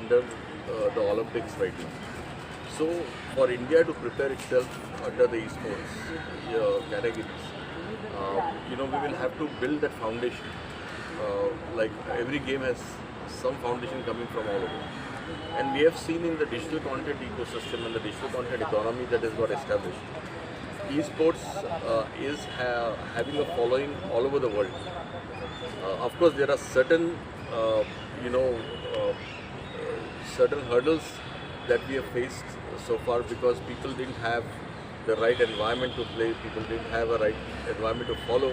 under the Olympics right now. So for India to prepare itself under the esports categories, we will have to build that foundation. Like every game has some foundation coming from all over. And we have seen in the digital content ecosystem and the digital content economy that has got established, esports is having a following all over the world. Of course, there are certain, certain hurdles that we have faced so far because people didn't have the right environment to play, people didn't have a right environment to follow,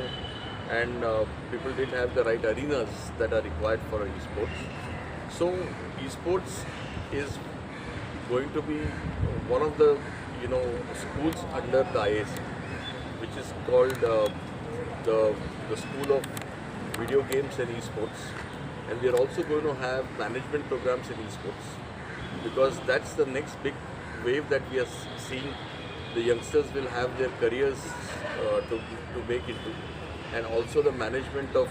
and people didn't have the right arenas that are required for esports. So esports is going to be one of the schools under the IAC, which is called the School of Video Games and Esports, and we are also going to have management programs in esports because that's the next big wave that we are seeing. The youngsters will have their careers to make into, and also the management of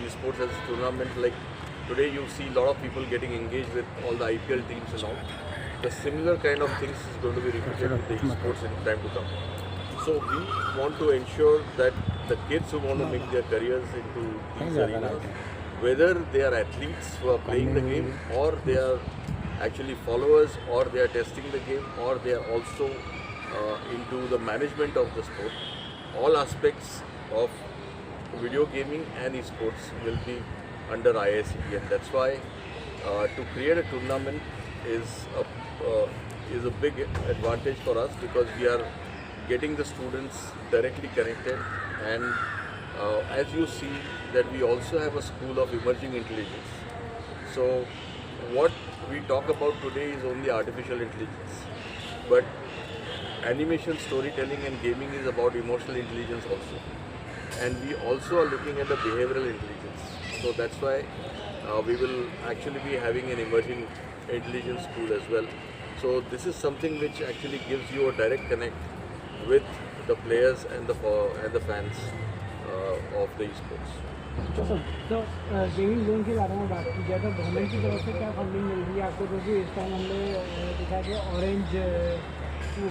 esports as a tournament. Like today, you see a lot of people getting engaged with all the IPL teams and all. The similar kind of things is going to be repeated with the esports in time to come. So we want to ensure that the kids who want to make their careers into these arenas, whether they are athletes who are playing the game or they are actually followers or they are testing the game or they are also into the management of the sport, all aspects of video gaming and esports will be under IICT, and that's why to create a tournament is a big advantage for us because we are getting the students directly connected, and as you see that we also have a school of emerging intelligence. So what we talk about today is only artificial intelligence, but animation, storytelling and gaming is about emotional intelligence also, and we also are looking at the behavioral intelligence. So that's why we will actually be having an emerging intelligence school as well. So this is something which actually gives you a direct connect with the players and the fans of the esports. तो gaming zone के बारे में बात की जाए तो government की तरफ से क्या फंडिंग मिल रही है आपको, क्योंकि इस टाइम हमने देखा कि ऑरेंज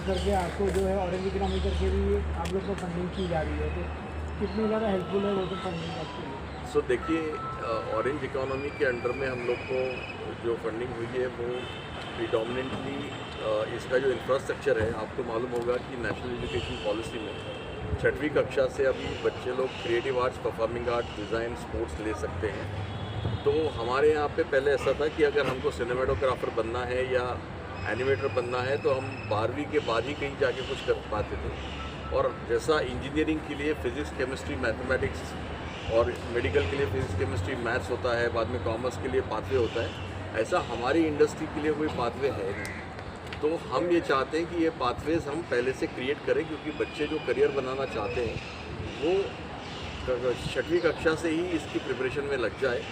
करके आपको जो है ऑरेंज इकोनॉमी करके भी आप लोग को फंडिंग की जा रही है, तो कितनी ज़्यादा हेल्पफुल है वो तो फंडिंग आपके लिए? सो देखिए, ऑरेंज इकोनॉमी के अंडर में हम लोग को जो फंडिंग हुई है वो प्रीडोमिनेंटली इसका जो इंफ्रास्ट्रक्चर है, आपको मालूम होगा कि नेशनल एजुकेशन पॉलिसी में 6वीं कक्षा से अभी बच्चे लोग creative arts, performing art, design, sports ले सकते हैं। तो हमारे यहाँ पे पहले ऐसा था कि अगर हमको सिनेमेटोग्राफर बनना है या एनिमेटर बनना है तो हम 12वीं के बाद ही कहीं जाके कुछ कर पाते थे, और जैसा इंजीनियरिंग के लिए फिज़िक्स, केमिस्ट्री, मैथमेटिक्स और मेडिकल के लिए फिज़िक्स, केमिस्ट्री, मैथ्स होता है, बाद में कॉमर्स के लिए पाथवे होता है, ऐसा हमारी इंडस्ट्री के लिए कोई पाथवे है नहीं। तो हम ये चाहते हैं कि ये पाथवेज हम पहले से क्रिएट करें, क्योंकि बच्चे जो करियर बनाना चाहते हैं वो 6वीं कक्षा से ही इसकी प्रिपरेशन में लग जाए,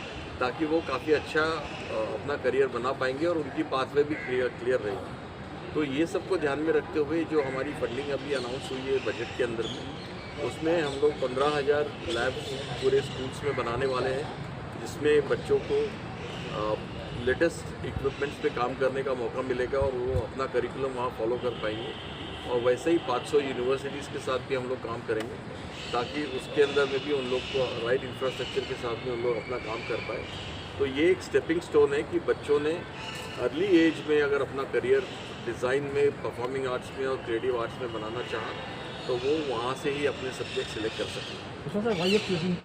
ताकि वो काफ़ी अच्छा अपना करियर बना पाएंगे और उनकी पाथवे भी क्लियर रहेगी। तो ये सबको ध्यान में रखते हुए जो हमारी फंडिंग अभी अनाउंस हुई है बजट के अंदर में, उसमें हम लोग 15,000 लैब्स पूरे स्कूल्स में बनाने वाले हैं, जिसमें बच्चों को लेटेस्ट इक्विपमेंट्स पे काम करने का मौका मिलेगा और वो अपना करिकुलम वहाँ फॉलो कर पाएंगे। और वैसे ही 500 यूनिवर्सिटीज़ के साथ भी हम लोग काम करेंगे, ताकि उसके अंदर में भी उन लोग को राइट इंफ्रास्ट्रक्चर के साथ में उन लोग अपना काम कर पाए। तो ये एक स्टेपिंग स्टोन है कि बच्चों ने अर्ली एज में अगर अपना करियर डिज़ाइन में, परफॉर्मिंग आर्ट्स में और क्रिएटिव आर्ट्स में बनाना चाहा तो वो वहाँ से ही अपने सब्जेक्ट सेलेक्ट कर सकते हैं।